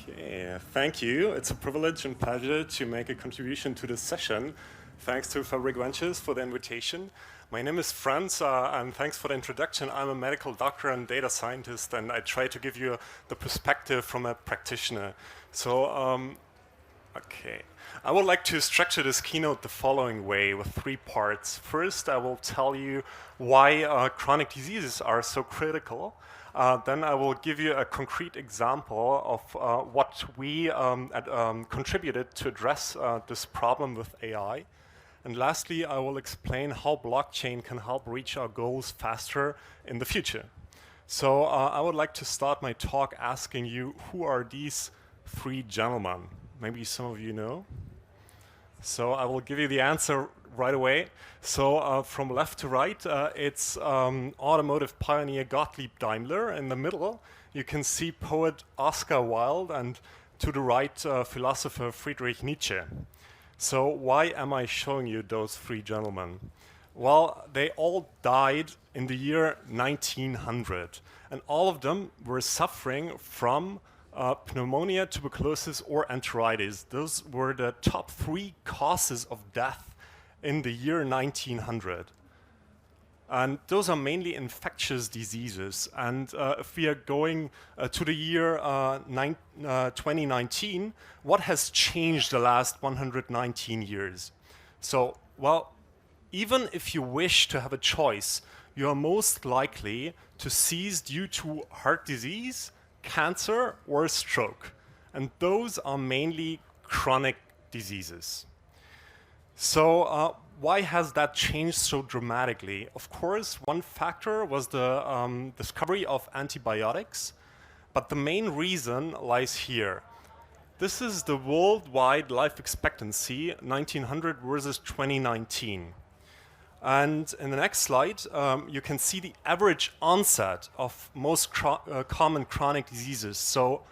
Okay, thank you. It's a privilege and pleasure to make a contribution to this session. Thanks to Fabric Ventures for the invitation. My name is Franz, and thanks for the introduction. I'm a medical doctor and data scientist, and I try to give you the perspective from a practitioner. So, okay. I would like to structure this keynote the following way with 3 parts. First, I will tell you why chronic diseases are so critical. Then I will give you a concrete example of what we contributed to address this problem with AI. And lastly, I will explain how blockchain can help reach our goals faster in the future. So I would like to start my talk asking you, who are these 3 gentlemen? Maybe some of you know. So I will give you the answer right away. So from left to right, it's automotive pioneer Gottlieb Daimler. In the middle, you can see poet Oscar Wilde, and to the right, philosopher Friedrich Nietzsche. So why am I showing you those 3 gentlemen? Well, they all died in the year 1900, and all of them were suffering from pneumonia, tuberculosis, or enteritis. Those were the top 3 causes of death in the year 1900. And those are mainly infectious diseases. And if we are going to the year 2019, what has changed the last 119 years? So, well, even if you wish to have a choice, you are most likely to seize due to heart disease, cancer, or stroke. And those are mainly chronic diseases. So why has that changed so dramatically? Of course, one factor was the discovery of antibiotics, but the main reason lies here. This is the worldwide life expectancy, 1900 versus 2019. And in the next slide, you can see the average onset of most common chronic diseases. So,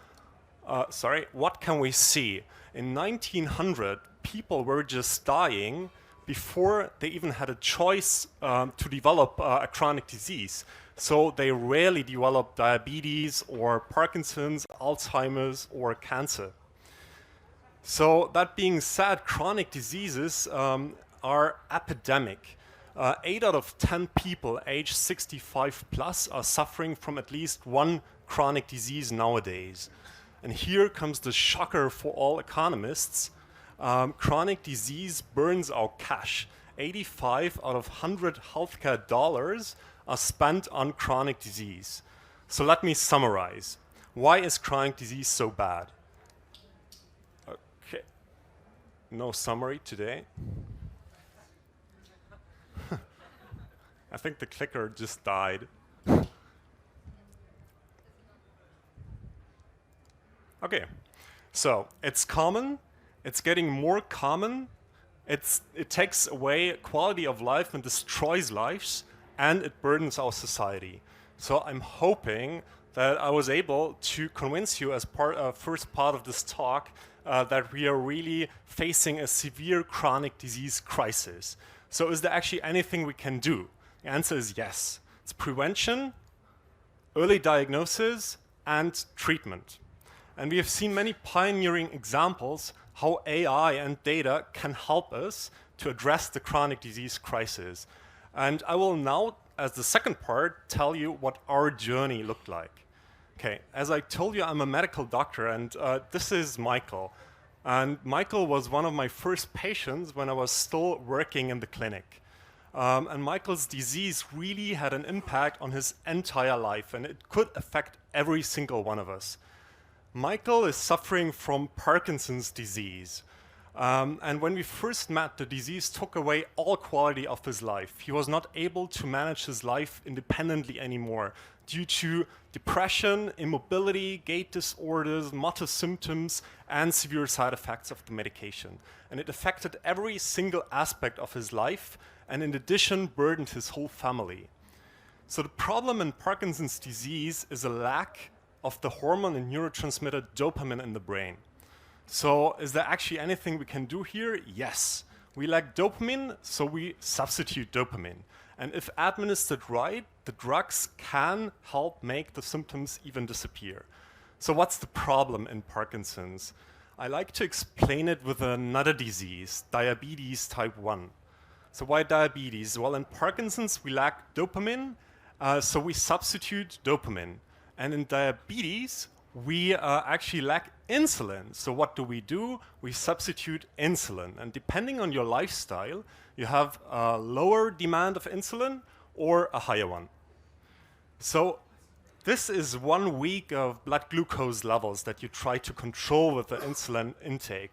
what can we see? In 1900, people were just dying before they even had a choice to develop a chronic disease. So they rarely developed diabetes or Parkinson's, Alzheimer's, or cancer. So that being said, chronic diseases are epidemic. 8 out of 10 people aged 65 plus are suffering from at least one chronic disease nowadays. And here comes the shocker for all economists. Chronic disease burns our cash. 85 out of 100 healthcare dollars are spent on chronic disease. So let me summarize. Why is chronic disease so bad? Okay, no summary today. I think the clicker just died. Okay, so it's common, it's getting more common, it takes away quality of life and destroys lives, and it burdens our society. So I'm hoping that I was able to convince you as first part of this talk that we are really facing a severe chronic disease crisis. So is there actually anything we can do? The answer is yes. It's prevention, early diagnosis, and treatment. And we have seen many pioneering examples how AI and data can help us to address the chronic disease crisis. And I will now, as the second part, tell you what our journey looked like. Okay, as I told you, I'm a medical doctor, and this is Michael. And Michael was one of my first patients when I was still working in the clinic. And Michael's disease really had an impact on his entire life, and it could affect every single one of us. Michael is suffering from Parkinson's disease. And when we first met, the disease took away all quality of his life. He was not able to manage his life independently anymore due to depression, immobility, gait disorders, motor symptoms, and severe side effects of the medication. And it affected every single aspect of his life, and in addition, burdened his whole family. So the problem in Parkinson's disease is a lack of the hormone and neurotransmitter dopamine in the brain. So is there actually anything we can do here? Yes. We lack dopamine, so we substitute dopamine. And if administered right, the drugs can help make the symptoms even disappear. So what's the problem in Parkinson's? I like to explain it with another disease, diabetes type 1. So why diabetes? Well, in Parkinson's, we lack dopamine, so we substitute dopamine. And in diabetes, we actually lack insulin. So what do? We substitute insulin. And depending on your lifestyle, you have a lower demand of insulin or a higher one. So this is 1 week of blood glucose levels that you try to control with the insulin intake.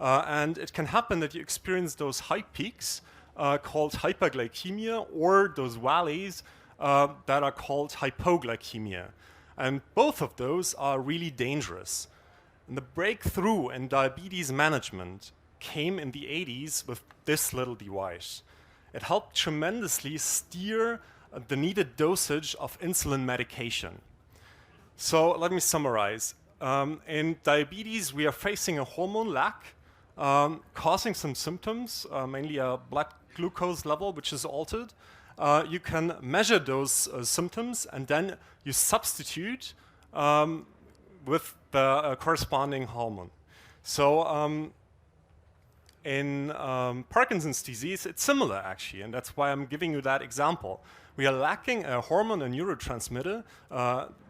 And it can happen that you experience those high peaks called hyperglycemia, or those valleys that are called hypoglycemia. And both of those are really dangerous. And the breakthrough in diabetes management came in the 80s with this little device. It helped tremendously steer the needed dosage of insulin medication. So let me summarize. In diabetes, we are facing a hormone lack, causing some symptoms, mainly a blood glucose level, which is altered. You can measure those symptoms, and then you substitute with the corresponding hormone. So in Parkinson's disease, it's similar actually, and that's why I'm giving you that example. We are lacking a hormone, a neurotransmitter,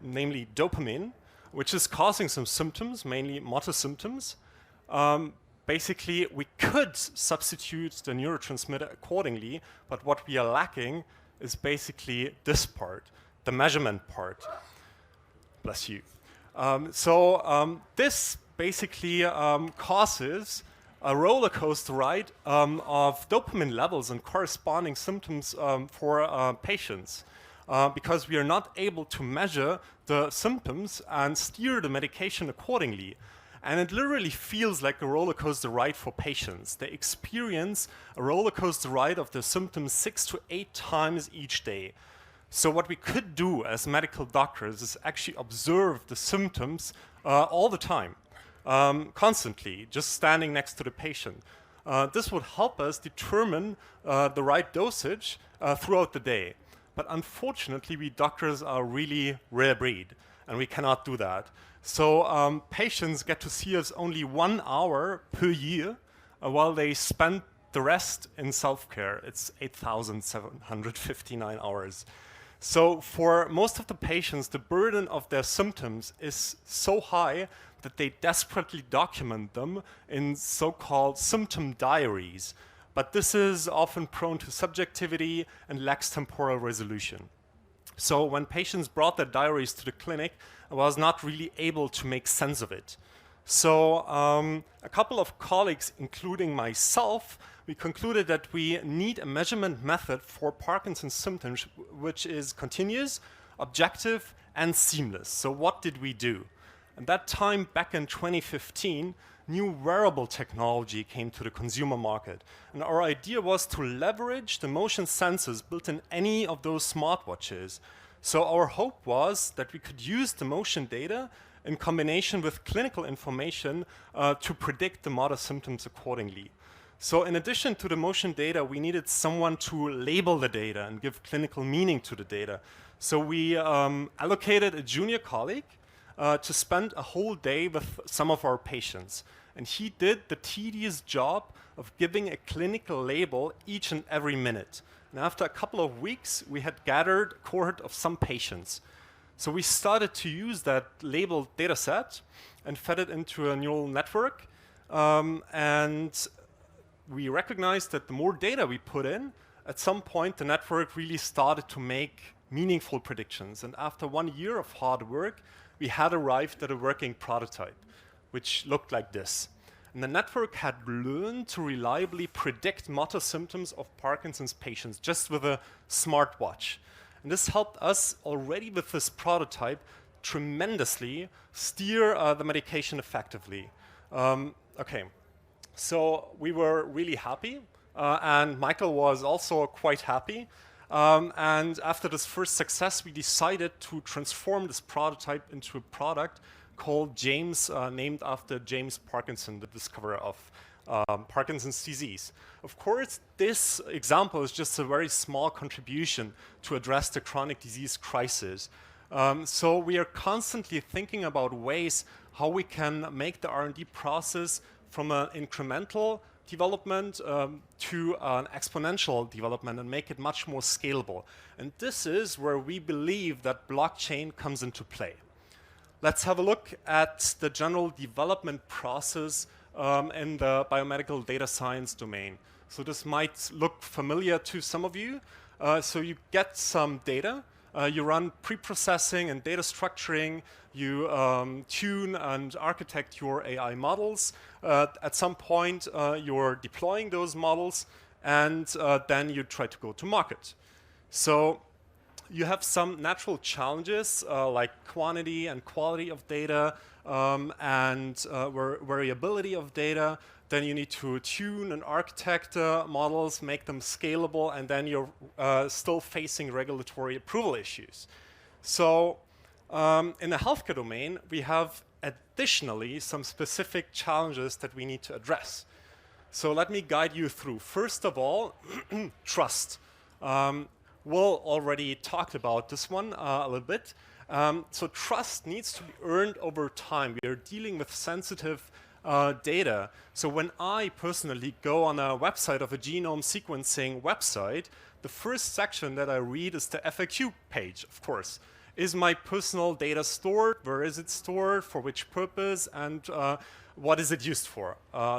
namely dopamine, which is causing some symptoms, mainly motor symptoms. Basically, we could substitute the neurotransmitter accordingly, but what we are lacking is basically this part, the measurement part. Bless you. This basically causes a roller coaster ride of dopamine levels and corresponding symptoms for patients, because we are not able to measure the symptoms and steer the medication accordingly. And it literally feels like a roller coaster ride for patients. They experience a roller coaster ride of their symptoms 6 to 8 times each day. So what we could do as medical doctors is actually observe the symptoms all the time, constantly, just standing next to the patient. This would help us determine the right dosage throughout the day. But unfortunately, we doctors are really rare breed, and we cannot do that. So patients get to see us only 1 hour per year, while they spend the rest in self-care. It's 8,759 hours. So for most of the patients, the burden of their symptoms is so high that they desperately document them in so-called symptom diaries. But this is often prone to subjectivity and lacks temporal resolution. So when patients brought their diaries to the clinic, I was not really able to make sense of it. So a couple of colleagues, including myself, we concluded that we need a measurement method for Parkinson's symptoms which is continuous, objective, and seamless. So what did we do? At that time, back in 2015, new wearable technology came to the consumer market. And our idea was to leverage the motion sensors built in any of those smartwatches. So our hope was that we could use the motion data in combination with clinical information to predict the motor symptoms accordingly. So in addition to the motion data, we needed someone to label the data and give clinical meaning to the data. So we allocated a junior colleague to spend a whole day with some of our patients. And he did the tedious job of giving a clinical label each and every minute. And after a couple of weeks, we had gathered a cohort of some patients. So we started to use that labeled data set and fed it into a neural network. And we recognized that the more data we put in, at some point the network really started to make meaningful predictions. And after 1 year of hard work, we had arrived at a working prototype, which looked like this. And the network had learned to reliably predict motor symptoms of Parkinson's patients just with a smartwatch. And this helped us already with this prototype tremendously steer the medication effectively. So we were really happy, and Michael was also quite happy. And after this first success, we decided to transform this prototype into a product called James, named after James Parkinson, the discoverer of Parkinson's disease. Of course, this example is just a very small contribution to address the chronic disease crisis. So we are constantly thinking about ways how we can make the R&D process from an incremental development to an exponential development and make it much more scalable. And this is where we believe that blockchain comes into play. Let's have a look at the general development process in the biomedical data science domain. So this might look familiar to some of you. So you get some data, you run pre-processing and data structuring, you tune and architect your AI models. At some point, you're deploying those models, and then you try to go to market. So you have some natural challenges like quantity and quality of data and variability of data. Then you need to tune and architect models, make them scalable, and then you're still facing regulatory approval issues. So in the healthcare domain, we have additionally some specific challenges that we need to address. So let me guide you through. First of all, trust. Will already talked about this one a little bit. So trust needs to be earned over time. We are dealing with sensitive data. So when I personally go on a website of a genome sequencing website, the first section that I read is the FAQ page, of course. Is my personal data stored? Where is it stored? For which purpose? And what is it used for?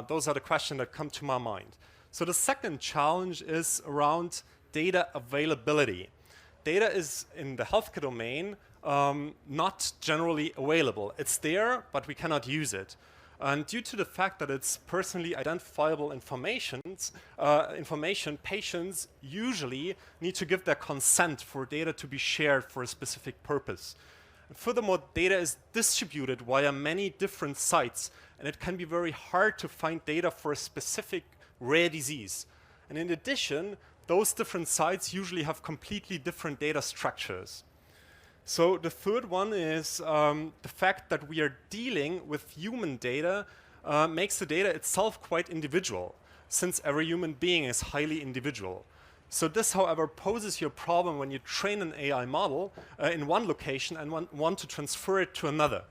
Those are the questions that come to my mind. So the second challenge is around data availability. Data is in the healthcare domain not generally available. It's there, but we cannot use it. And due to the fact that it's personally identifiable information, patients usually need to give their consent for data to be shared for a specific purpose. And furthermore, data is distributed via many different sites, and it can be very hard to find data for a specific rare disease. And in addition, those different sites usually have completely different data structures. So the third one is the fact that we are dealing with human data makes the data itself quite individual, since every human being is highly individual. So this, however, poses you a problem when you train an AI model in one location and want to transfer it to another.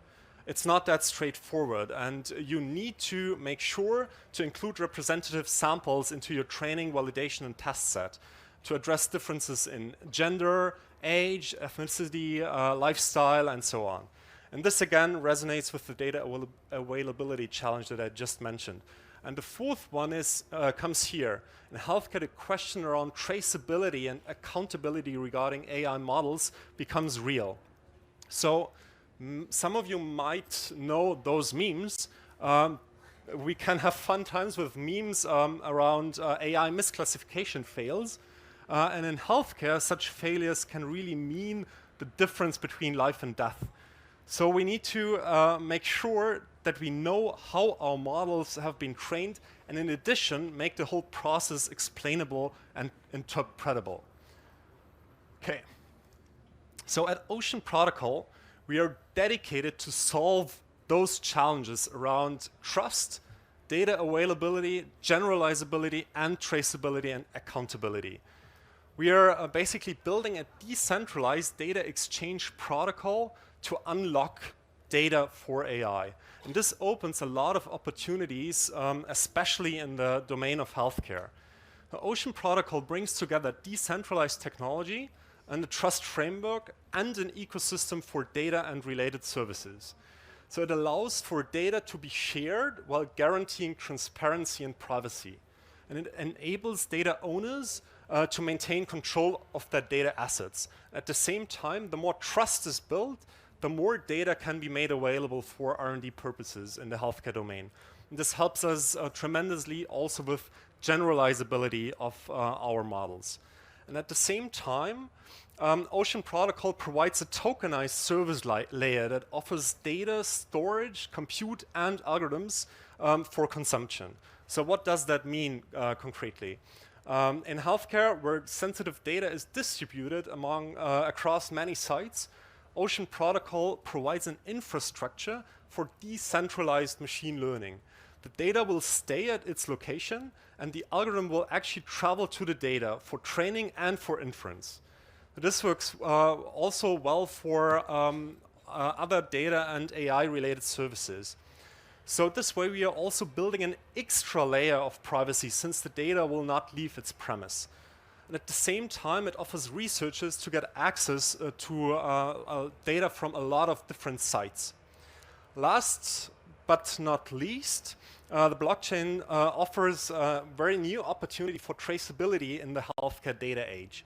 It's not that straightforward, and you need to make sure to include representative samples into your training, validation, and test set to address differences in gender, age, ethnicity, lifestyle, and so on. And this again resonates with the data availability challenge that I just mentioned. And the fourth one is comes here. In healthcare, the question around traceability and accountability regarding AI models becomes real. So some of you might know those memes. We can have fun times with memes around AI misclassification fails. And in healthcare, such failures can really mean the difference between life and death. So we need to make sure that we know how our models have been trained, and in addition, make the whole process explainable and interpretable. Okay. So at Ocean Protocol, we are dedicated to solve those challenges around trust, data availability, generalizability, and traceability and accountability. We are basically building a decentralized data exchange protocol to unlock data for AI. And this opens a lot of opportunities, especially in the domain of healthcare. The Ocean Protocol brings together decentralized technology and a trust framework and an ecosystem for data and related services. So it allows for data to be shared while guaranteeing transparency and privacy. And it enables data owners to maintain control of their data assets. At the same time, the more trust is built, the more data can be made available for R&D purposes in the healthcare domain. And this helps us tremendously also with generalizability of our models. And at the same time, Ocean Protocol provides a tokenized service layer that offers data, storage, compute, and algorithms for consumption. So what does that mean concretely? In healthcare, where sensitive data is distributed across many sites, Ocean Protocol provides an infrastructure for decentralized machine learning. The data will stay at its location, and the algorithm will actually travel to the data for training and for inference. This works also well for other data and AI-related services. So this way we are also building an extra layer of privacy since the data will not leave its premise. And at the same time, it offers researchers to get access to data from a lot of different sites. Last but not least, the blockchain offers a very new opportunity for traceability in the healthcare data age.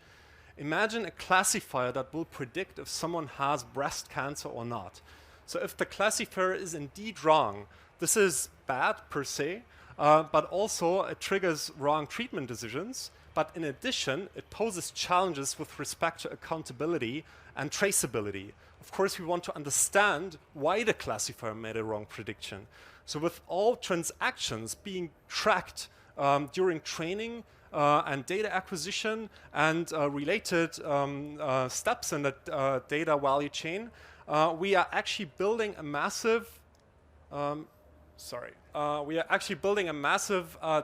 Imagine a classifier that will predict if someone has breast cancer or not. So if the classifier is indeed wrong, this is bad per se, but also it triggers wrong treatment decisions. But in addition, it poses challenges with respect to accountability and traceability. Of course, we want to understand why the classifier made a wrong prediction. So with all transactions being tracked during training and data acquisition and related steps in the data value chain, we are actually building a massive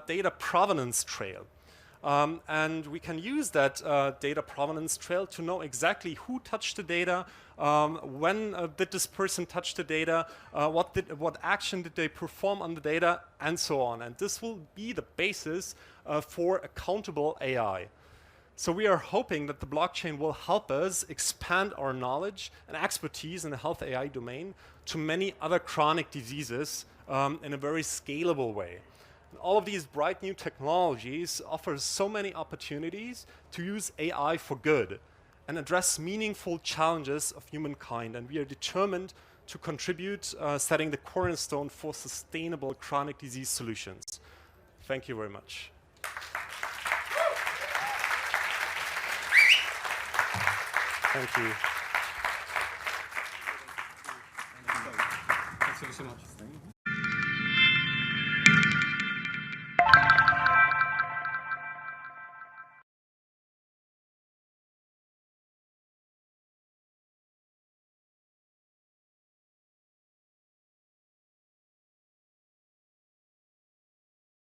data provenance trail. And we can use that data provenance trail to know exactly who touched the data, when did this person touch the data, what action did they perform on the data, and so on. And this will be the basis for accountable AI. So we are hoping that the blockchain will help us expand our knowledge and expertise in the health AI domain to many other chronic diseases in a very scalable way. All of these bright new technologies offer so many opportunities to use AI for good and address meaningful challenges of humankind. And we are determined to contribute setting the cornerstone for sustainable chronic disease solutions. Thank you very much. Thank you. Thanks so much.